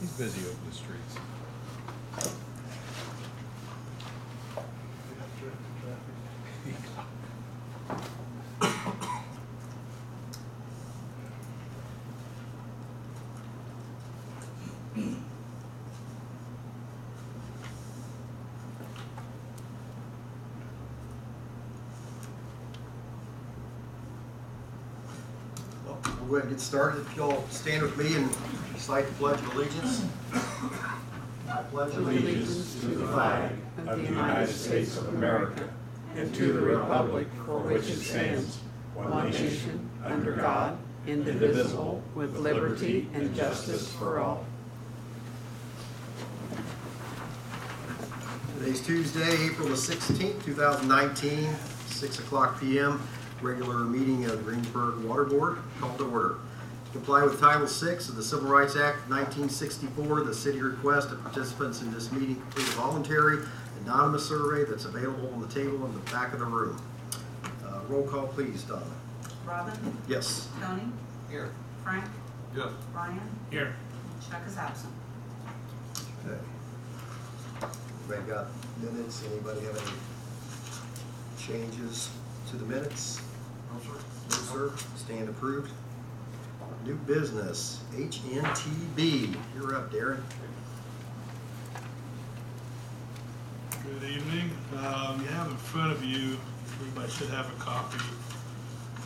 He's busy over the streets. Well, we'll go ahead and get started. If y'all stand with me and recite the Pledge of Allegiance. I pledge Allegiance to the flag of the United States of America and to the republic for which it stands, one nation, under God, indivisible, with liberty and justice for all. Today's Tuesday, April the 16th, 2019, 6 o'clock p.m. Regular meeting of the Greensburg Water Board called to order. To comply with Title VI of the Civil Rights Act of 1964, the city requests that participants in this meeting complete a voluntary, anonymous survey that's available on the table in the back of the room. Roll call, please, Donna. Robin? Yes. Tony? Here. Frank? Yes. Ryan? Here. Chuck is absent. Okay. Everybody got minutes? Anybody have any changes to the minutes? No, sir. No, sir. Stand approved. New business, HNTB. You're up, Darren. Good evening. You have in front of you, everybody should have a copy.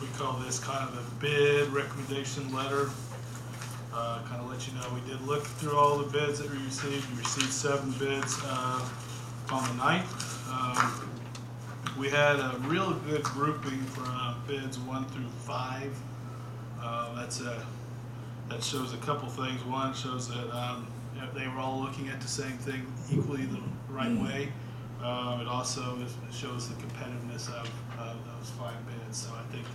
We call this kind of a bid recommendation letter. Kind of let you know we did look through all the bids that we received. We received 7 bids on the 9th. We had a real good grouping from bids 1 through 5. That shows a couple things. One shows that they were all looking at the same thing equally the right way. It also shows the competitiveness of those 5 bids. So I think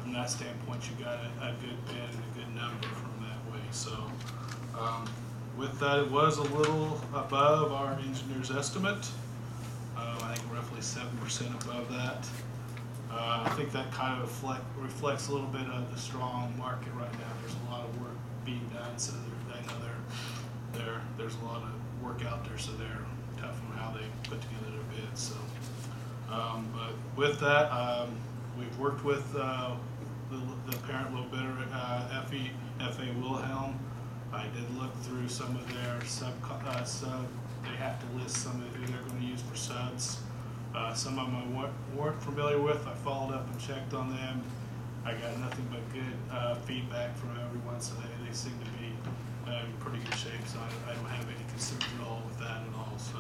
from that standpoint, you got a good bid and a good number from that way. So with that, it was a little above our engineer's estimate. I think roughly 7% above that. I think that kind of reflects a little bit of the strong market right now. There's a lot of work being done, so I know there's a lot of work out there, so they're tough on how they put together their bids. So, but with that, we've worked with the parent low bidder, FA Wilhelm. I did look through some of their sub. They have to list some of who they're going to use for subs. Some of them I weren't familiar with. I followed up and checked on them. I got nothing but good feedback from everyone, so they seem to be in pretty good shape. So I don't have any concerns at all with that at all. So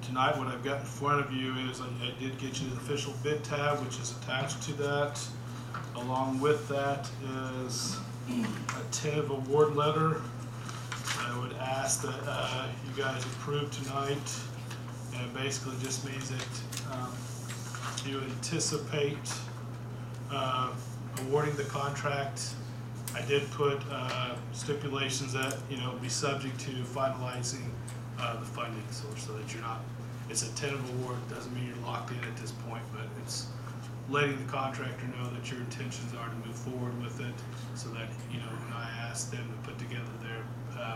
tonight, what I've got in front of you is I did get you the official bid tab, which is attached to that. Along with that is a tentative award letter. I would ask that you guys approve tonight. And it basically just means that you anticipate awarding the contract. I did put stipulations that be subject to finalizing the funding source, so that you're not. It's a tentative award. Doesn't mean you're locked in at this point, but it's letting the contractor know that your intentions are to move forward with it, so that when I ask them to put together their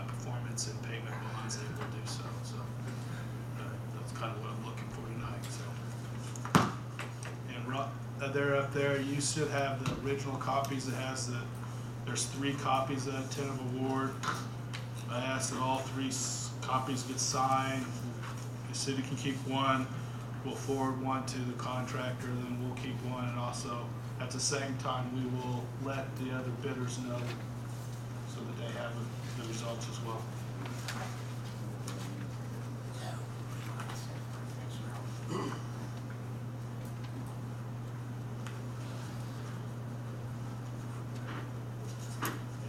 performance and payment bonds, they will do so. So that's kind of what I'm looking for tonight. So, and they're up there. You should have the original copies. There's 3 copies of that tentative award. I asked that all 3 copies get signed. The city can keep one. We'll forward one to the contractor, then we'll keep one, and also at the same time we will let the other bidders know so that they have the results as well.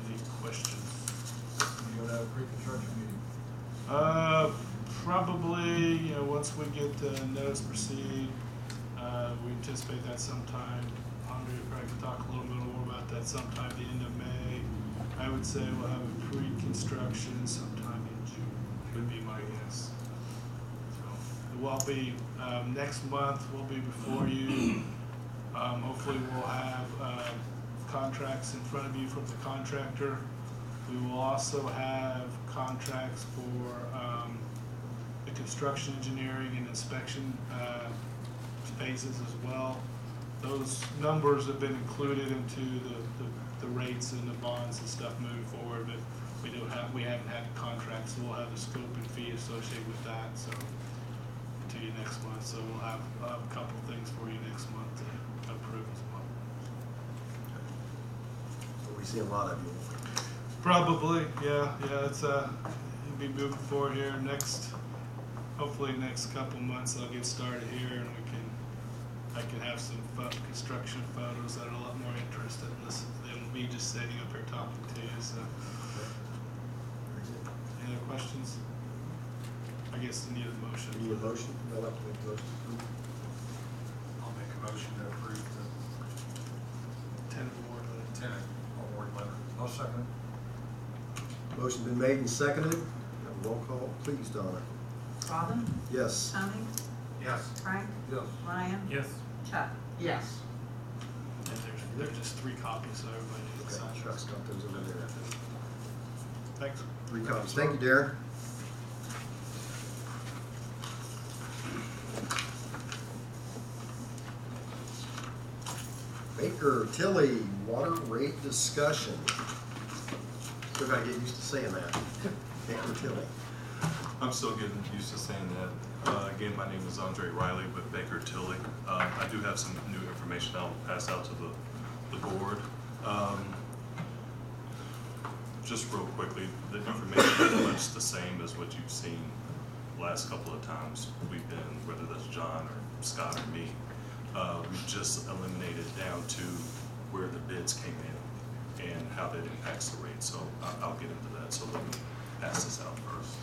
Any questions? You gonna have a pre-construction meeting? Probably, once we get the notice to proceed, we anticipate that sometime. Andre probably can talk a little bit more about that sometime at the end of May. I would say we'll have a pre-construction sometime in June, would be my guess. So it will be next month. We'll be before you. Hopefully, we'll have contracts in front of you from the contractor. We will also have contracts for the construction engineering and inspection spaces as well. Those numbers have been included into the rates and the bonds and stuff moving forward, but we haven't had contracts, so we'll have the scope and fee associated with that. So to you next month. So we'll have a couple things for you next month to approve as well. We see a lot of you. Probably, yeah. It's it'll be moving forward here hopefully next couple months. I'll get started here, and I can have some construction photos that are a lot more interesting than me just sitting up here talking to you. So, any other questions? I guess you need a motion. You need a motion? I'd like to make a motion. I'll make a motion to approve the Tenant award letter. tenant award letter. I'll second it. Motion been made and seconded. Have a roll call, please, Donna. Robin? Yes. Tony? Yes. Frank? Yes. Ryan? Yes. Chuck? Yes. And there's just 3 copies, so everybody Okay, can sign. Chuck's got those over there. Thanks. 3 copies. Thank you, Darren. Baker Tilly, water rate discussion. Still gotta get used to saying that. Baker Tilly. I'm still getting used to saying that. Again, my name is Andre Riley with Baker Tilly. I do have some new information I'll pass out to the board. Just real quickly, the information is much the same as what you've seen last couple of times we've been, whether that's John or Scott or me. We've just eliminated down to where the bids came in and how that impacts the rate. So I'll get into that. So let me pass this out first.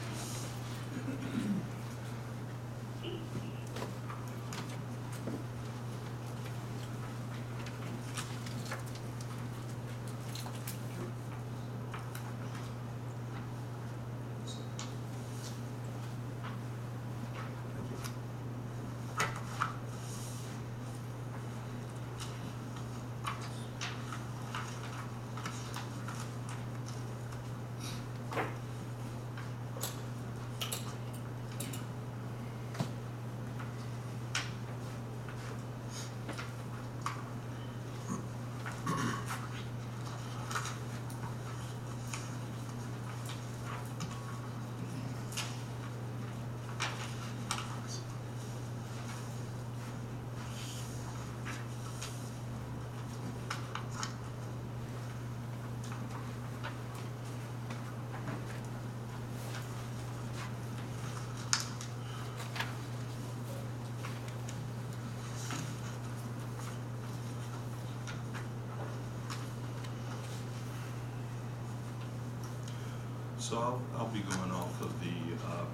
So I'll be going off of the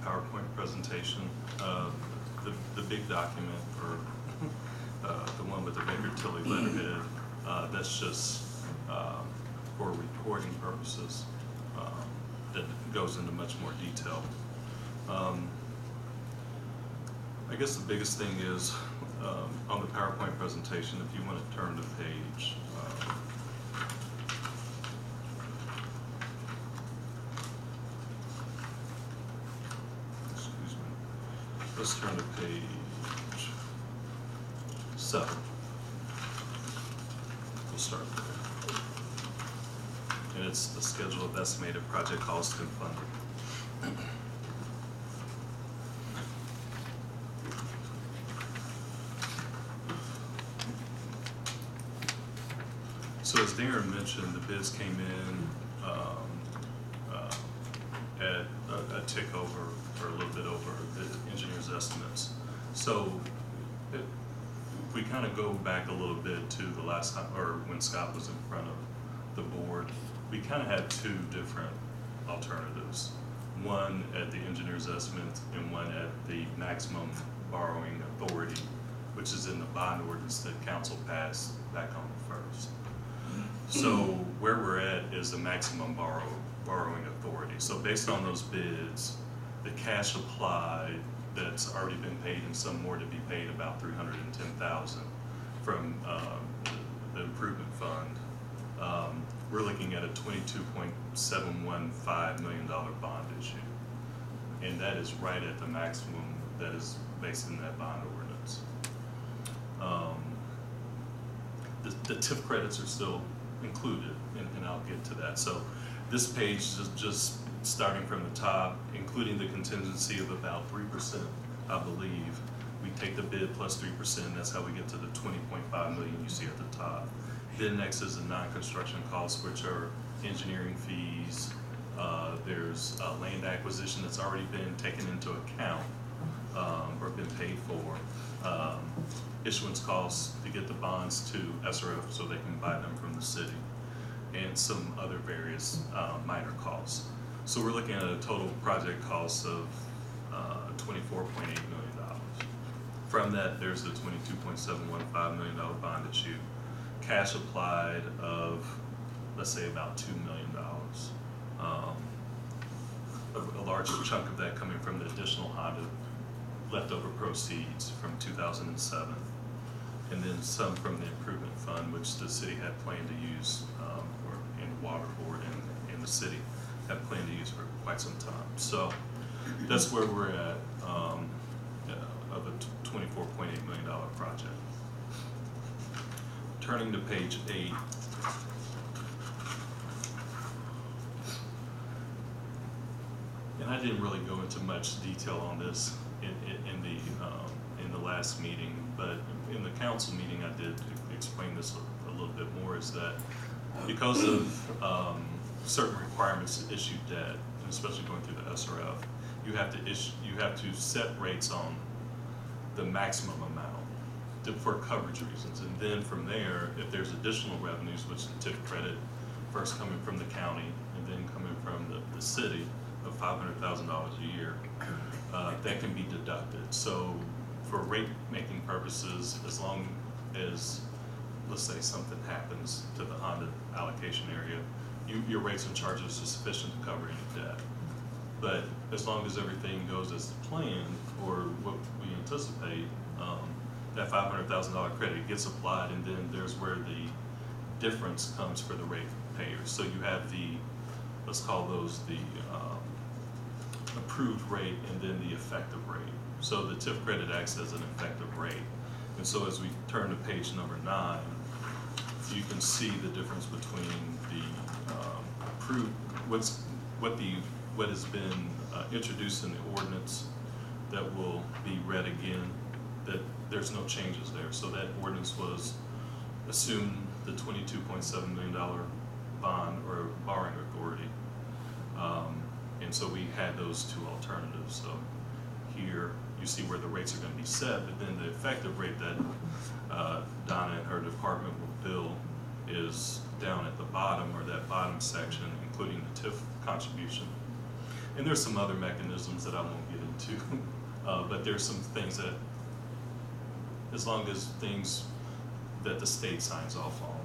PowerPoint presentation. The big document, or the one with the Baker Tilly letterhead, that's just for reporting purposes. That goes into much more detail. I guess the biggest thing is on the PowerPoint presentation, if you want to turn the page. Let's turn to page 7. We'll start there. And it's the schedule of estimated project cost and funding. So as Darren mentioned, the bids came in at a tick over, or a little bit over the engineer's estimates. So if we kind of go back a little bit to the last time, or when Scott was in front of the board, we kind of had 2 different alternatives. One at the engineer's estimate and one at the maximum borrowing authority, which is in the bond ordinance that council passed back on the 1st. So where we're at is the maximum borrowing authority. So based on those bids, the cash applied that's already been paid and some more to be paid, about $310,000 from the improvement fund, we're looking at a $22.715 million bond issue. And that is right at the maximum that is based in that bond ordinance. The TIF credits are still included, and I'll get to that. So this page is just starting from the top, including the contingency of about 3%, I believe. We take the bid plus 3%, that's how we get to the 20.5 million you see at the top. Then next is the non-construction costs, which are engineering fees. There's land acquisition that's already been taken into account or been paid for. Issuance costs to get the bonds to SRF so they can buy them from the city, and some other various minor costs. So we're looking at a total project cost of $24.8 million. From that, there's the $22.715 million bond issue. Cash applied of, let's say, about $2 million. A large chunk of that coming from the additional Honda leftover proceeds from 2007. And then some from the improvement fund, which the city had planned to use, or in water board and the city had planned to use for quite some time. So that's where we're at of a $24.8 million project. Turning to page 8. And I didn't really go into much detail on this in the last meeting, but in the council meeting I did explain this a little bit more, is that because of certain requirements to issue debt, and especially going through the SRF, you have to set rates on the maximum amount for coverage reasons, and then from there, if there's additional revenues, which the TIF credit first coming from the county and then coming from the city of $500,000 a year, that can be deducted. So for rate making purposes, as long as, let's say, something happens to the Honda allocation area, your rates and charges are sufficient to cover any debt. But as long as everything goes as planned, or what we anticipate, that $500,000 credit gets applied, and then there's where the difference comes for the rate payers. So you have the, let's call those the approved rate and then the effective rate. So the TIF credit acts as an effective rate. And so as we turn to page number 9, you can see the difference between the approved, what has been introduced in the ordinance that will be read again, that there's no changes there. So that ordinance was assumed the $22.7 million bond or borrowing authority. And so we had those two alternatives. So here you see where the rates are going to be set, but then the effective rate that Donna and her department will bill is down at the bottom, or that bottom section, including the TIF contribution. And there's some other mechanisms that I won't get into, but there's some things that, as long as things that the state signs off on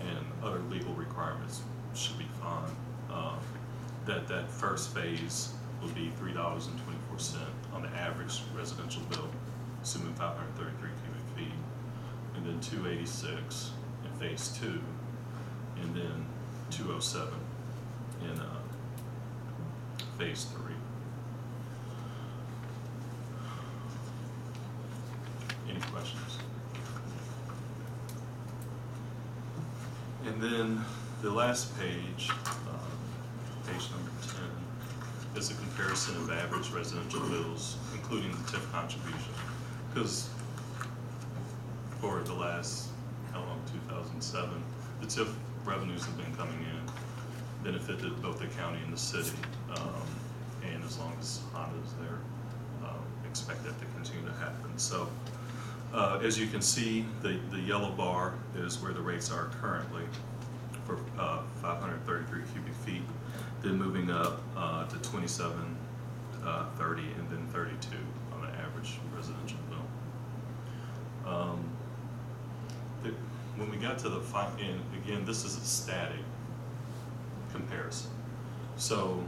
and other legal requirements should be fine, that first phase will be $3.24 on the average residential bill, assuming 533 cubic feet, and then $2.86 in phase 2, and then $2.07 in phase 3. Any questions? And then the last page, page number 10, is a comparison of average residential bills, including the TIF contribution. Because for the last, how long, 2007, the TIF revenues have been coming in, benefited both the county and the city. And as long as Honda's there, expect that to continue to happen. So as you can see, the yellow bar is where the rates are currently for 533 cubic feet, then moving up to 27, 30, and then 32 on an average residential bill. When we got to the and again, this is a static comparison. So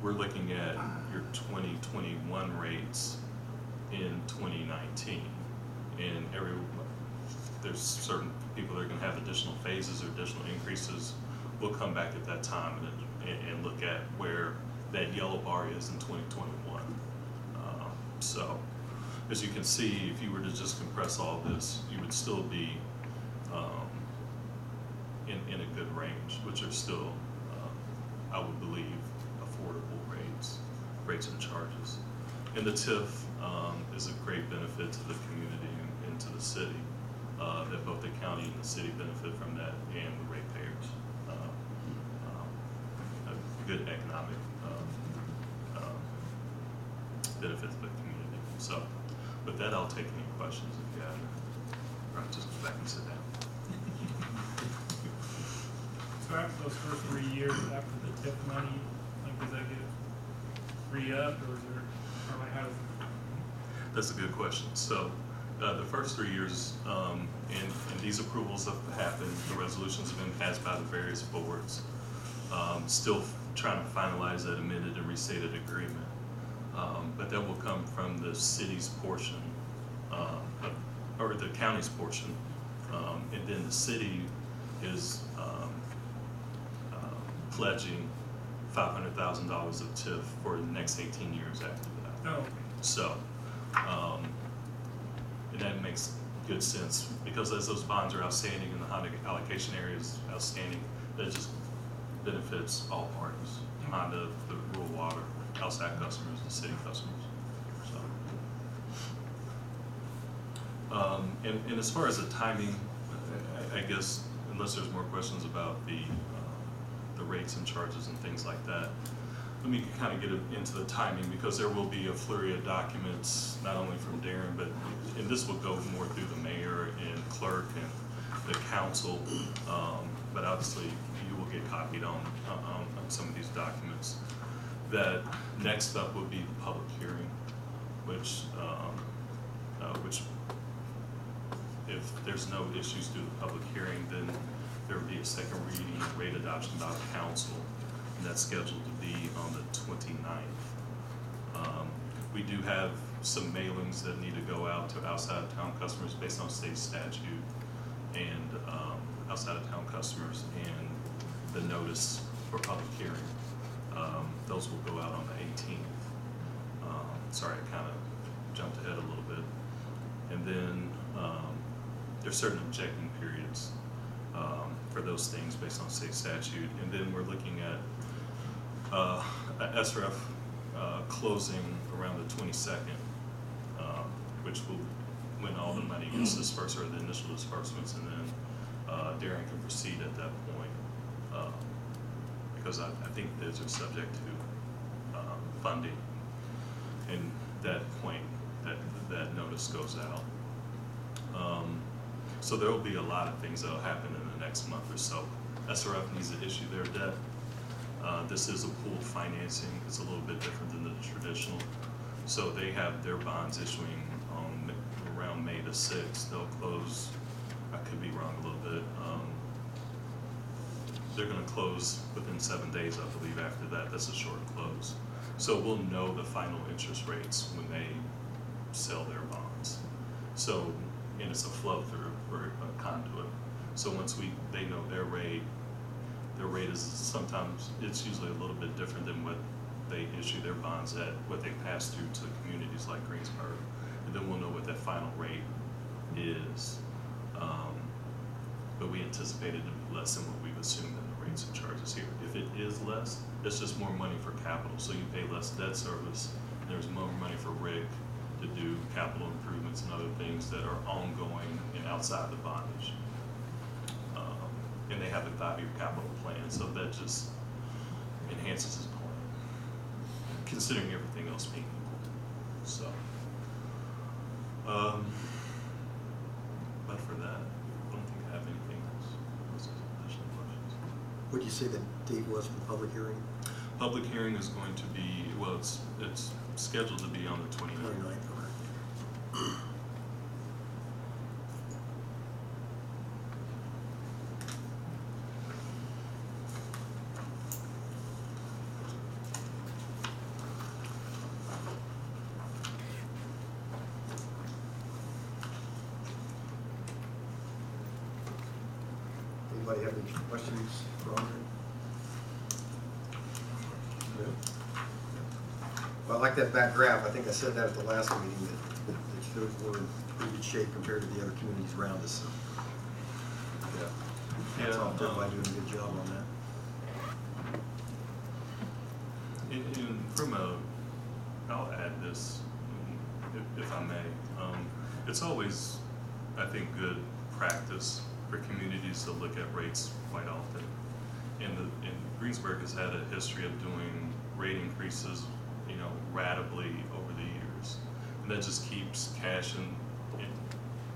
we're looking at your 2021 rates in 2019, and there's certain people that are gonna have additional phases or additional increases, we'll come back at that time and look at where that yellow bar is in 2021. So, as you can see, if you were to just compress all this, you would still be in a good range, which are still, I would believe, affordable rates and charges. And the TIF is a great benefit to the community and to the city, that both the county and the city benefit from that, and the ratepayers. A good economic benefit to the community. So, with that, I'll take any questions if you have any. Or I'll just go back and sit down. So after those first 3 years, after the TIF money, like, does that get re-upped, or is there, or like, how does it? That's a good question. So, the first 3 years, and these approvals have happened, the resolutions have been passed by the various boards. Still trying to finalize that amended and restated agreement. But that will come from the city's portion, or the county's portion. And then the city is pledging $500,000 of TIF for the next 18 years after that. Oh, okay. So, and that makes good sense, because as those bonds are outstanding and the Honda allocation area is outstanding, that just benefits all parties. Honda, the rural water, outside customers, the city customers. So, and as far as the timing, I guess, unless there's more questions about the rates and charges and things like that, let me kind of get into the timing, because there will be a flurry of documents, not only from Darren, and this will go more through the mayor and clerk and the council, but obviously you will get copied on some of these documents. That next up would be the public hearing, which if there's no issues through the public hearing, then there would be a second reading and rate adoption by the council, and that's scheduled to be on the 29th. We do have some mailings that need to go out to outside of town customers based on state statute, and outside of town customers, and the notice for public hearing. Those will go out on the 18th. Sorry, I kind of jumped ahead a little bit. And then there's certain objecting periods for those things based on state statute. And then we're looking at SRF closing around the 22nd, which will, when all the money gets dispersed, or the initial disbursements, and then Darren can proceed at that point. Because I think those are subject to funding. And that point, that notice goes out. So there will be a lot of things that will happen in the next month or so. SRF needs to issue their debt. This is a pooled financing. It's a little bit different than the traditional. So they have their bonds issuing on around May the 6th. They'll close, I could be wrong a little bit. They're going to close within 7 days, I believe. After that, that's a short close. So we'll know the final interest rates when they sell their bonds. So, and it's a flow through, or a conduit. So once they know their rate is sometimes, it's usually a little bit different than what they issue their bonds at, what they pass through to communities like Greensburg. And then we'll know what that final rate is. But we anticipated to be less than what we've assumed in the rates and charges here. If it is less, it's just more money for capital. So you pay less debt service, and there's more money for RIC to do capital improvements and other things that are ongoing and outside the bondage. And they have a 5-year capital plan, so that just enhances his plan, considering everything else being equal. So, but for that, I don't think I have anything else. Unless there's additional questions. What did you say the date was for the public hearing? Public hearing is going to be, well, it's scheduled to be on the 29th. 29th, okay. Anybody have any questions for Andre? No? Well, I like that back graph. I think I said that at the last meeting, that shows we're in pretty good shape compared to the other communities around us. So, yeah. That's all. Everybody doing a good job on that. I'll add this, if I may. It's always, I think, good practice for communities to look at rates quite often. And Greensburg has had a history of doing rate increases, ratably over the years. And that just keeps cash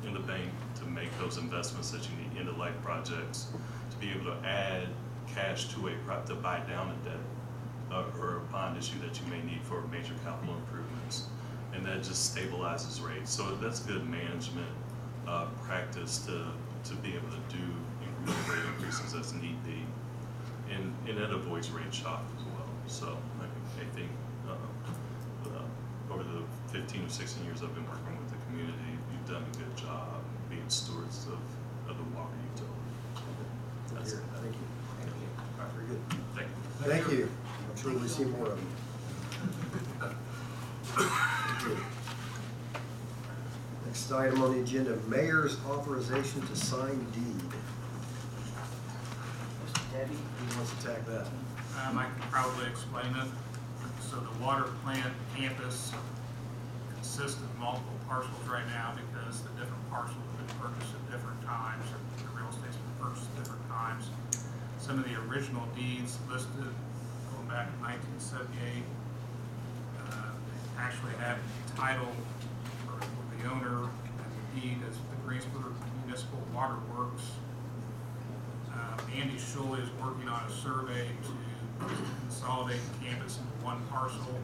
in the bank to make those investments that you need, end-of-life projects, to be able to add cash to to buy down a debt or a bond issue that you may need for major capital improvements. And that just stabilizes rates. So that's good management practice to be able to do incremental rate increases as need be. And that avoids rate shock as well. So I think over the 15 or 16 years I've been working with the community, you've done a good job being stewards of the water utility. That's it. Thank you. All right, very good. Thank you. Thank you. I'm sure we'll see more of them. Next item on the agenda, mayor's authorization to sign deed. Mr. Debbie, who wants to tack that? I can probably explain it. So the water plant campus consists of multiple parcels right now because the different parcels have been purchased at different times, or the real estate's been purchased at different times. Some of the original deeds listed going back in 1978 actually had title for the owner and the deed as the Greensburg Municipal Water Works. Andy Schuley is working on a survey to consolidate the campus into one parcel.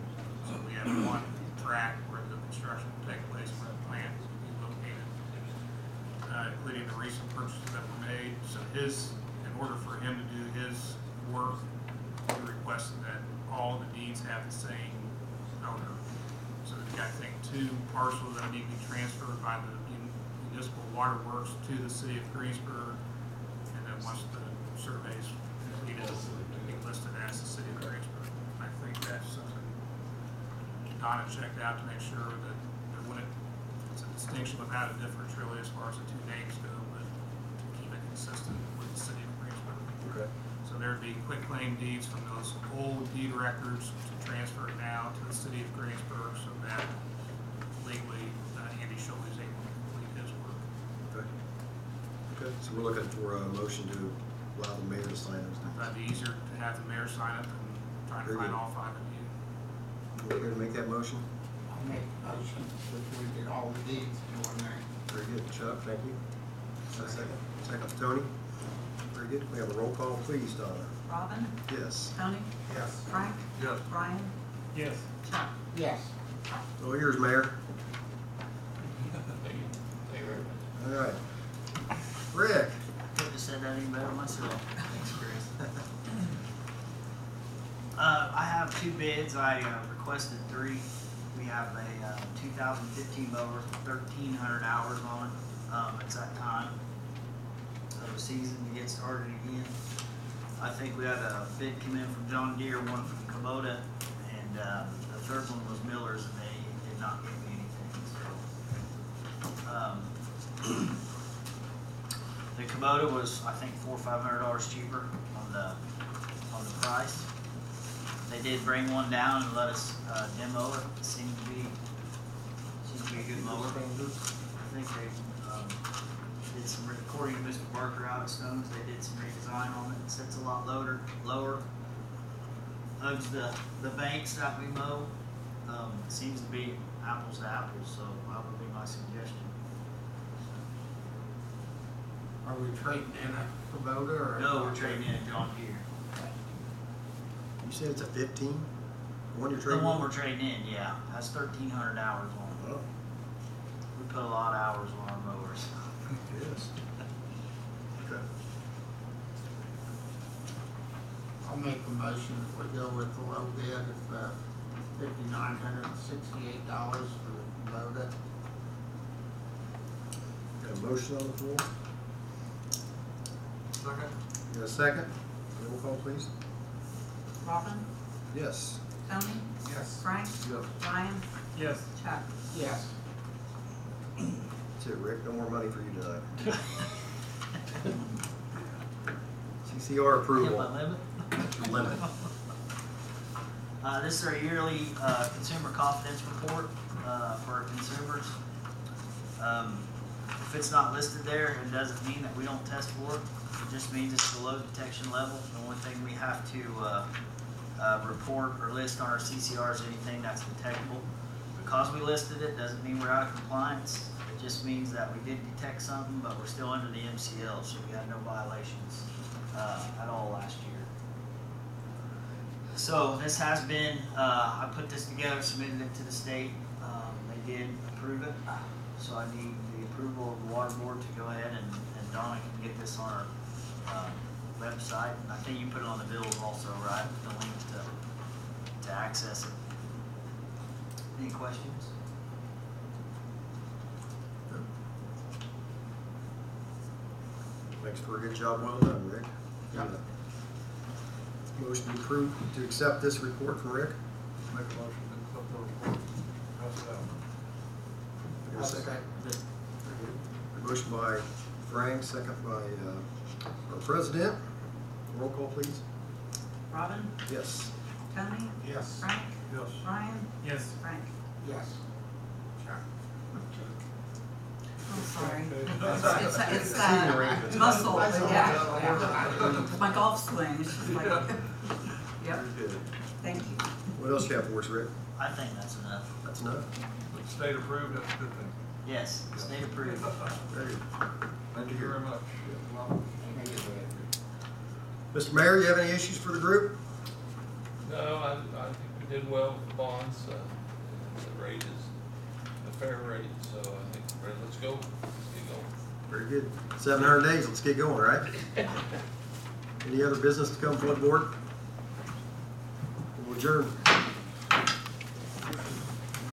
So we have one track where the construction will take place, where the plant will be located, including the recent purchases that were made. So in order for him to do his work, he requested that all the deeds have the same owner. So we've got, I think, 2 parcels that need to be transferred by the municipal water works to the city of Greensburg. And then once the survey's completed, it'll be listed as the city of Greensburg. I think that's something Donna checked out to make sure that there wouldn't, it's a distinction without a difference really as far as the 2 names go, but to keep it consistent with the city of Greensburg. Okay. So there'd be quitclaim deeds from those old deed records to transfer now to the city of Greensburg so that legally Andy Schuley is able to complete his work. Okay. Okay, so we're looking for a motion to allow the mayor to sign those things. That'd be easier to have the mayor sign it than trying to Very find good. all 5 of you. We're here to make that motion. I'll make a motion that we get all the deeds in one name. Very good. Chuck, thank you. Second. Second, Tony. Very good. We have a roll call, please, Donna. Robin? Yes. Tony? Yes. Frank? Yes. Brian? Yes. Chuck? Yes. All yours, Mayor. All right. Rick. Couldn't have said that any better myself. Thanks, Chris. I have 2 bids. I requested 3. We have a 2015 mower with 1,300 hours on it. It's that time of the season to get started again. I think we had a bid come in from John Deere, one from Kubota, and the third one was Miller's, and they did not give me anything. So the Kubota was, I think, $400 or $500 cheaper on the price. They did bring one down and let us demo it. It seemed to be a good mower. I think they did some, according to Mr. Barker out at Stones, they did some redesign on it. It sits a lot lower. Hugs the banks that we mow. It seems to be apples to apples, so that would be my suggestion. Are we trading in a Kubota or? No, we're trading in a John Deere. You said it's a 15? The one you're The trading? one we're trading in, yeah, has 1,300 hours on it. Oh, We put a lot of hours on our mowers. yes. Okay. I'll make a motion if we go with the low bid of $5,968 for the Kubota. Got a motion on the floor? Second? Got a second? Roll call, please. Robin, Yes. Tony, Yes. Frank, Yes. Ryan, Yes. Chuck. Yes. That's it, Rick. No more money for you tonight. CCR Hit my approval. limit. Limit. This is our yearly consumer confidence report for our consumers. If it's not listed there, it doesn't mean that we don't test for it. It just means it's below detection level. The one thing we have to report or list on our CCR is anything that's detectable. Because we listed it, doesn't mean we're out of compliance. It just means that we did detect something, but we're still under the MCL, so we had no violations at all last year. So this has been, I put this together, submitted it to the state. They did approve it. So I need the approval of the water board to go ahead and Donna can get this on our website. And I think you put it on the bills also, right? The link to access it. Any questions? Thanks for a good job. Well done, Rick. Motion to approve to accept this report from Rick. Make a motion to accept the report. Pass it out. Got a second? Motion by Frank, second by our president. Roll call, please. Robin, Yes. Tony, Yes. Frank, Yes. Ryan, Yes. Frank. Yes. I'm sorry. Okay. It's that muscle, yeah. My golf swing, it's just like, yep, thank you. What else you have for us, Rick? I think that's enough. That's enough. With state approved, that's a good thing. Yes, state approved. Very good. Thank you very much. Mr. Mayor, you have any issues for the group? No, I think we did well with the bonds. The rate is a fair rate, so I think let's go. Let's get going. Very good. 700 days, let's get going, right? Any other business to come before the board? We'll adjourn.